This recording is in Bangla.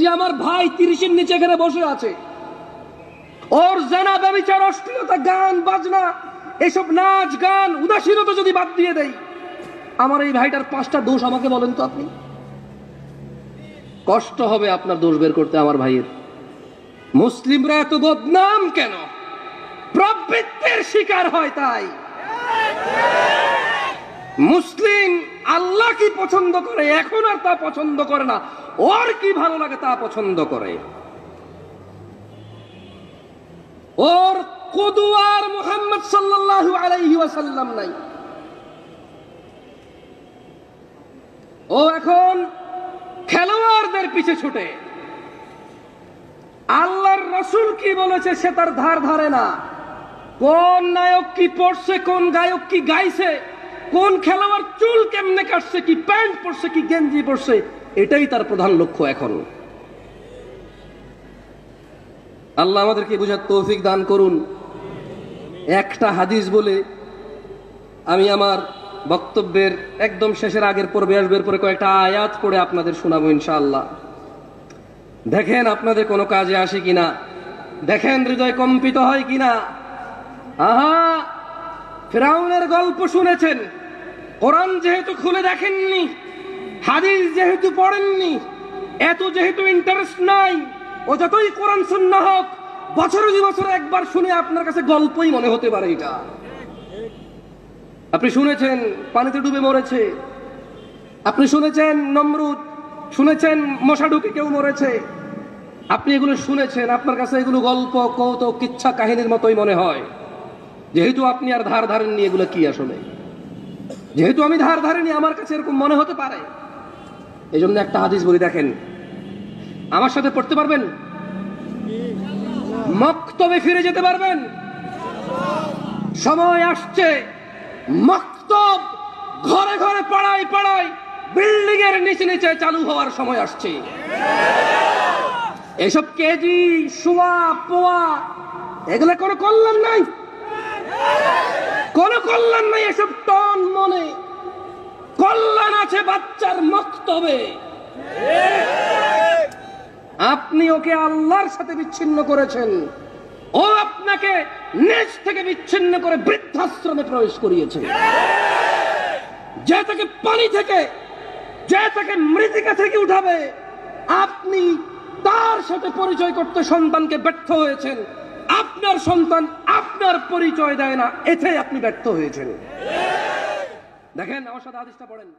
যে আমার ভাই 30-এর নিচে এখানে বসে আছে, ওর জানা ব্যভিচার, অশ্লীলতা, গান বাজনা, এসব নাচ গান, উদাসীনতা যদি বাদ দিয়ে দেই, আমার এই ভাইটার 5টা দোষ আমাকে বলেন তো আপনি। কষ্ট হবে আপনার দোষ বের করতে আমার ভাইয়ের। মুসলিমরা এত বদনাম কেন? প্রবৃত্তির শিকার হয় তাই। মুসলিম আল্লাহ কি পছন্দ করে এখন আর তা পছন্দ করে না, ওর কি ভালো লাগে তা পছন্দ করে। ওর কুদওয়ার মুহাম্মদ সাল্লাল্লাহু আলাইহি ওয়াসাল্লাম নাই। ও এখন খেলোয়াড়দের পিছে ছুটে। আল্লাহর রাসূল কি বলেছে সে তার ধার ধারে না। কোন নায়ক কি পড়ছে, কোন গায়ক কি গাইছে, কোন খেলোয়াড় চুল কেমনে কাটছে, কি প্যান্ট পরছে, কি গেঞ্জি পরছে, এটাই তার প্রধান লক্ষ্য এখন। আল্লাহ আমাদেরকে বুঝার তৌফিক দান করুন। একটা হাদিস বলে আমি আমার বক্তব্যের একদম শেষের আগের পর্বে আসবে, পরে কয়েকটা আয়াত পড়ে আপনাদের শোনাবো ইনশাআল্লাহ। দেখেন আপনাদের কোনো কাজে আসে কিনা, দেখেন হৃদয় কম্পিত হয় কিনা। আহা, ফিরাউনের গল্প শুনেছেন, কোরআন যেহেতু খুলে দেখেননি, হাদিস যেহেতু পড়েননি, এত যেহেতু ইন্টারেস্ট নাই, ও যতই কোরআন সুন্নাহ হোক, বছরে 2 বছরে একবার শুনে আপনার কাছে গল্পই মনে হতে পারে এটা। আপনি শুনেছেন পানিতে ডুবে মরেছে, আপনি শুনেছেন নমরুদ, শুনেছেন মশা ঢুকে কেউ মরেছে, আপনি এগুলো শুনেছেন, আপনার কাছে এগুলো গল্প, কৌতুক, কিচ্ছা কাহিনীর মতোই মনে হয়। যেহেতু আপনি আর ধার ধারেননি, এগুলো কি আসলে, যেহেতু আমি ধার ধারিনি, আমার কাছে এরকম মনে হতে পারে। এই জন্য একটা হাদিস বলি, দেখেন, আমার সাথে পড়তে পারবেন? মক্তবে ফিরে যেতে পারবেন? সময় আসছে মক্তব ঘরে ঘরে, পাড়ায় পাড়ায়, বিল্ডিং এর নিচে নিচে চালু হওয়ার সময় আসছে। এসব কেজি, সোয়া, পোয়া, এগুলো কোনো কল্যাণ নাই, কোনো কল্যাণ নাই। এসব টন মনে, কল্যাণ আছে বাচ্চার মক্তবে। আপনি ওকে আল্লাহর সাথে বিচ্ছিন্ন করেছেন, ও আপনাকে নিজ থেকে বিচ্ছিন্ন করে বৃদ্ধাশ্রমে প্রবেশ করিয়েছে। যে তাকে পানি থেকে, যে তাকে মৃত্তিকা থেকে উঠাবে, আপনি তার সাথে পরিচয় করতে সন্তানকে ব্যর্থ হয়েছেন। আপনার সন্তান আপনার পরিচয় দেয় না, এতে আপনি ব্যর্থ হয়েছেন। দেখেন, আমার সাথে হাদিসটা পড়েন।